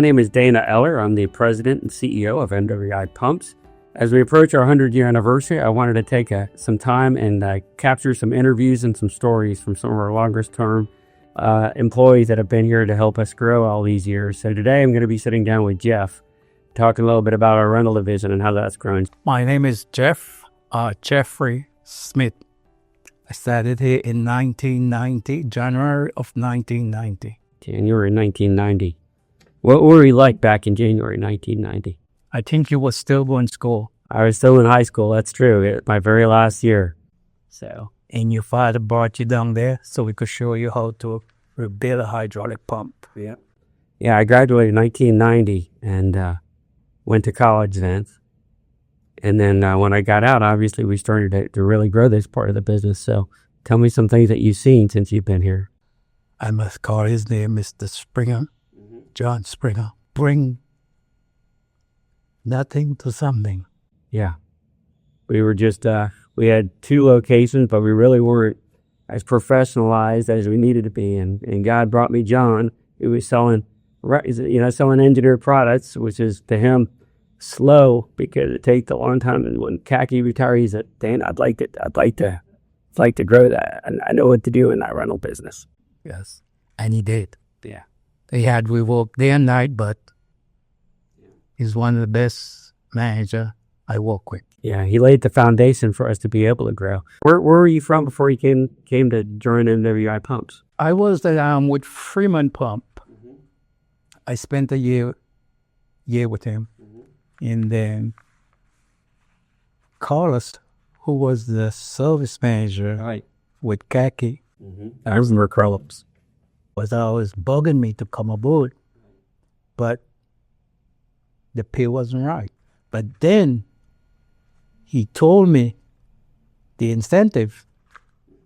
My name is Dana Eller. I'm the president and CEO of MWI Pumps. As we approach our 100-year anniversary, I wanted to take some time and capture some interviews and some stories from some of our longest-term employees that have been here to help us grow all these years. So today I'm going to be sitting down with Jeff, talking a little bit about our rental division and how that's grown. My name is Jeffrey Smith. I started here in 1990, January of 1990. January 1990. What were we like back in January 1990? I think you were still going to school. I was still in high school, that's true. My very last year. And your father brought you down there so we could show you how to rebuild a hydraulic pump. Yeah, I graduated in 1990 and went to college then. And then when I got out, obviously we started to really grow this part of the business. So tell me some things that you've seen since you've been here. I must call his name Mr. Springer, John Springer. Bring nothing to something. Yeah. We were just, we had 2 locations, but we really weren't as professionalized as we needed to be. And God brought me John, who was selling engineered products, which is to him slow because it takes a long time. And when Khaki retired, he said, Dan, I'd like to grow that. And I know what to do in that rental business. Yes. And he did. Yeah. We worked day and night, but he's one of the best managers I work with. Yeah, he laid the foundation for us to be able to grow. Where were you from before you came to join MWI Pumps? I was with Freeman Pump. I spent a year with him. And then Carlos, who was the service manager with Khaki, I remember Carlos, was always bugging me to come aboard. But the pay wasn't right. But then he told me the incentive.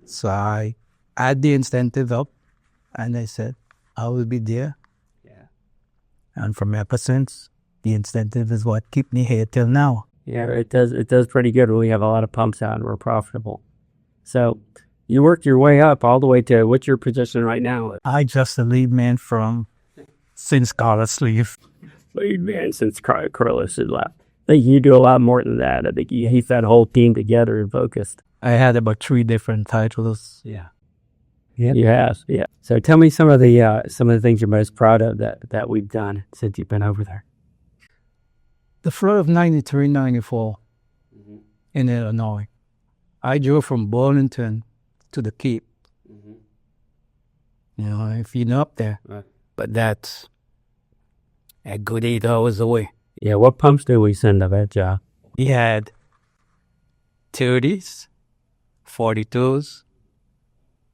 So I add the incentive up and I said, I will be there. Yeah. And from ever since, the incentive is what keep me here till now. Yeah, it does pretty good when we have a lot of pumps out and we're profitable. So you worked your way up all the way to what's your position right now? I just a lead man since Carlos left. Lead man since Carlos had left. I think you do a lot more than that. I think he's that whole team together and focused. I had about 3 different titles. Yeah. You have. Yeah. So tell me some of the things you're most proud of that we've done since you've been over there. The flood of 93, 94 in Illinois. I drove from Burlington to the Cape. If you're not up there. Right. But that's a good 8 hours away. Yeah, what pumps did we send up that job? He had 30s, 42s,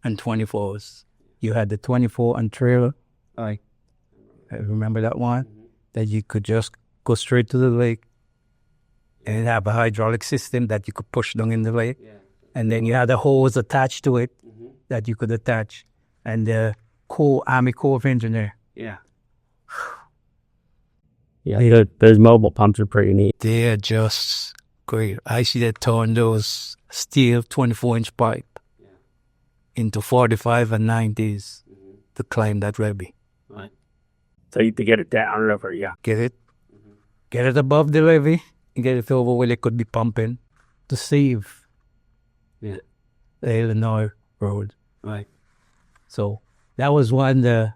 and 24s. You had the 24 and trailer. I remember that one? That you could just go straight to the lake and have a hydraulic system that you could push down in the lake. Yeah. And then you had a hose attached to it that you could attach. And the Army Corps of Engineer. Yeah. Yeah, those mobile pumps are pretty neat. They're just great. I see that turn those steel 24-inch pipe into 45 and 90s to climb that levee. Right. So you have to get it down and over, yeah. Get it above the levee and get it over where it could be pumping to save the Illinois road. Right. So that was one of the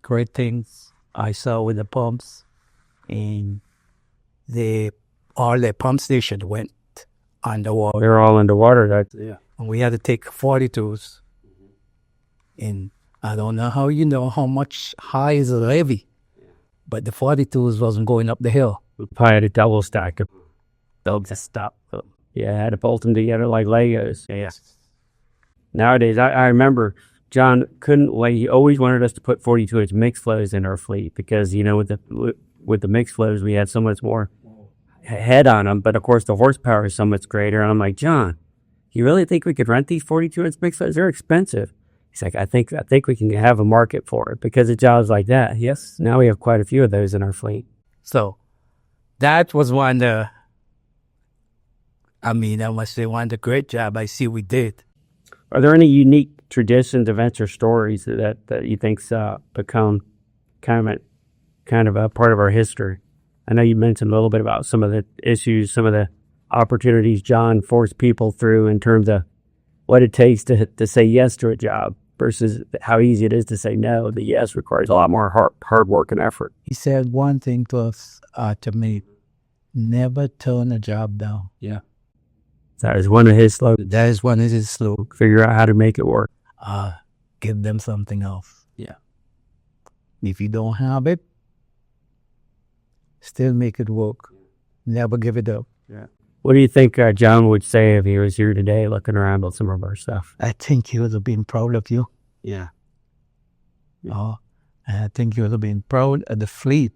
great things I saw with the pumps. And all the pump stations went underwater. They were all underwater. And we had to take 42s. And I don't know how much high is the levee. But the 42s wasn't going up the hill. We probably had to double stack them. They'll just stop. Yeah, I had to bolt them together like Legos. Yeah. Nowadays, I remember John couldn't wait. He always wanted us to put 42-inch mixed flows in our fleet because, with the mixed flows, we had so much more head on them. But, of course, the horsepower is so much greater. And I'm like, John, you really think we could rent these 42-inch mixed flows? They're expensive. He's like, I think we can have a market for it because of jobs like that. Yes, now we have quite a few of those in our fleet. So that was one of the great job I see we did. Are there any unique traditions, events, or stories that you think's become kind of kind of a part of our history. I know you mentioned a little bit about some of the issues, some of the opportunities John forced people through in terms of what it takes to say yes to a job versus how easy it is to say no. The yes requires a lot more hard work and effort. He said one thing to us, to me, never turn a job down. Yeah. That is one of his slogans. That is one of his slogans. Figure out how to make it work. Give them something else. Yeah. If you don't have it, still make it work. Never give it up. Yeah. What do you think John would say if he was here today looking around at some of our stuff? I think he would have been proud of you. Yeah. And I think he would have been proud of the fleet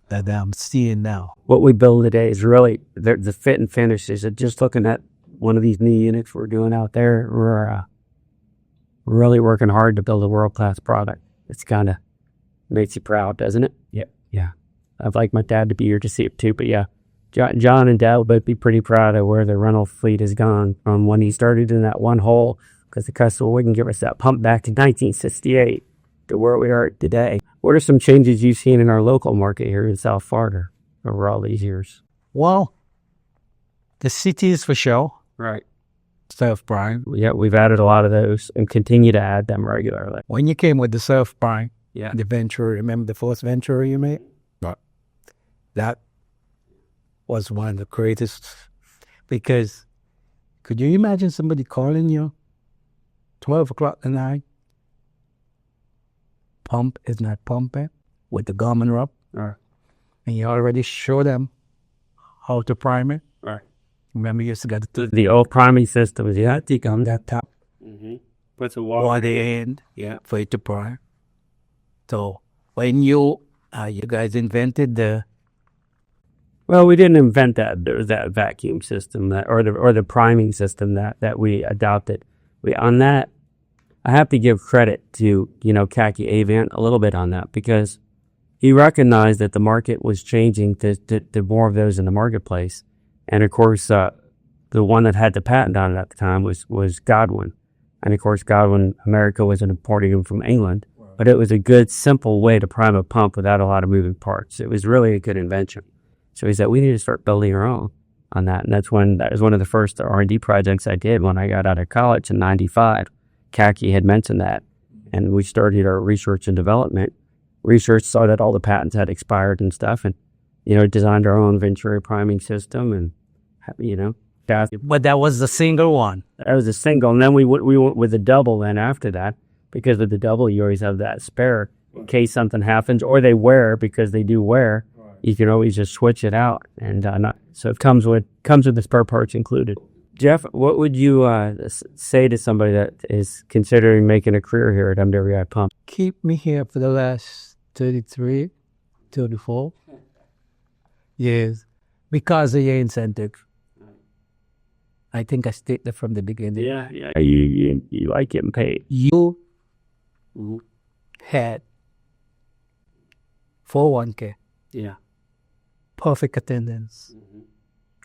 that I'm seeing now. What we build today is really the fit and finishes. Just looking at one of these new units we're doing out there, we're really working hard to build a world-class product. It's kind of makes you proud, doesn't it? Yep. Yeah. I'd like my dad to be here to see it too, but yeah. John and Dad will both be pretty proud of where the rental fleet has gone from when he started in that one hole, because the customer wouldn't give us that pump back to 1968 to where we are today. What are some changes you've seen in our local market here in South Florida over all these years? Well, the cities for sure. Right. Surf Prime. Yeah, we've added a lot of those and continue to add them regularly. When you came with the Surf Prime, yeah, the Venture, remember the first Venture you made? Right. That was one of the greatest, because could you imagine somebody calling you 12 o'clock at night? Pump is not pumping with the garment rub. Right. And you already show them how to prime it. Right. Remember, you used to get the old priming system is take on that top. Mm-hmm. Puts a wall at the end, yeah, for it to prime. So when you guys invented the, well, we didn't invent that. There was that vacuum system or the priming system that we adopted. On that, I have to give credit to Khaki Avant a little bit on that, because he recognized that the market was changing to more of those in the marketplace. And of course, the one that had the patent on it at the time was Godwin. And of course, Godwin, America wasn't importing them from England, but it was a good, simple way to prime a pump without a lot of moving parts. It was really a good invention. So he said, we need to start building our own on that. And that was one of the first R&D projects I did when I got out of college in 95. Khaki had mentioned that. And we started our research and development. Research saw that all the patents had expired and stuff, and, designed our own Venturi priming system, and, But that was the single one. That was a single. And then we went with the double then after that. Because with the double, you always have that spare in case something happens, or they wear, because they do wear. You can always just switch it out, and so it comes with the spare parts included. Jeff, what would you say to somebody that is considering making a career here at MWI Pump? Keep me here for the last 33, 34 years because of your incentive. I think I stated from the beginning. Yeah. You like getting paid. You had 401k. Yeah. Perfect attendance.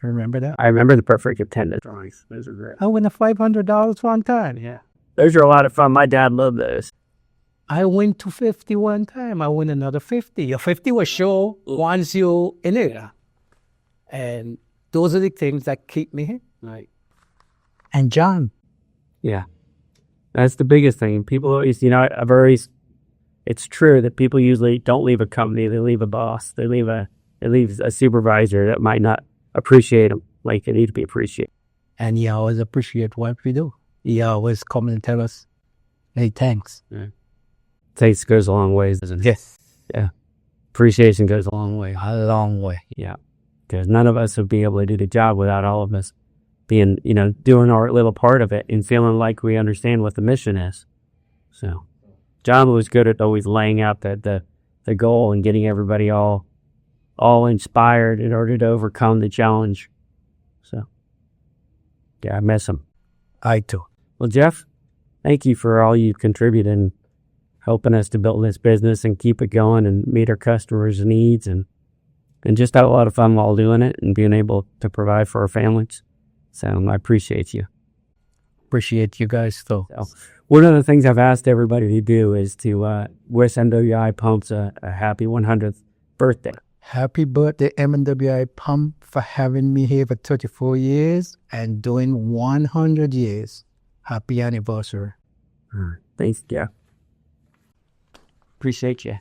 Remember that? I remember the perfect attendance drawings. Those are great. I won $500 one time. Yeah. Those are a lot of fun. My dad loved those. I went to 50 one time. I win another 50. Your 50 was sure once you in it. Yeah. And those are the things that keep me here. Right. And John. Yeah. That's the biggest thing. People always, it's true that people usually don't leave a company. They leave a boss. They leave a supervisor that might not appreciate them like they need to be appreciated. And he always appreciate what we do. He always come and tell us, hey, thanks. Yeah. Thanks goes a long way, doesn't it? Yes. Yeah. Appreciation goes a long way. A long way. Yeah. Because none of us would be able to do the job without all of us being, doing our little part of it and feeling like we understand what the mission is. So John was good at always laying out the goal and getting everybody all inspired in order to overcome the challenge. So, yeah, I miss him. I too. Well, Jeff, thank you for all you've contributed in helping us to build this business and keep it going and meet our customers' needs and just have a lot of fun while doing it and being able to provide for our families. So I appreciate you. Appreciate you guys too. So, one of the things I've asked everybody to do is to wish MWI Pumps a happy 100th birthday. Happy birthday, MWI Pump, for having me here for 34 years and doing 100 years. Happy anniversary. Thanks, Jeff. Appreciate you.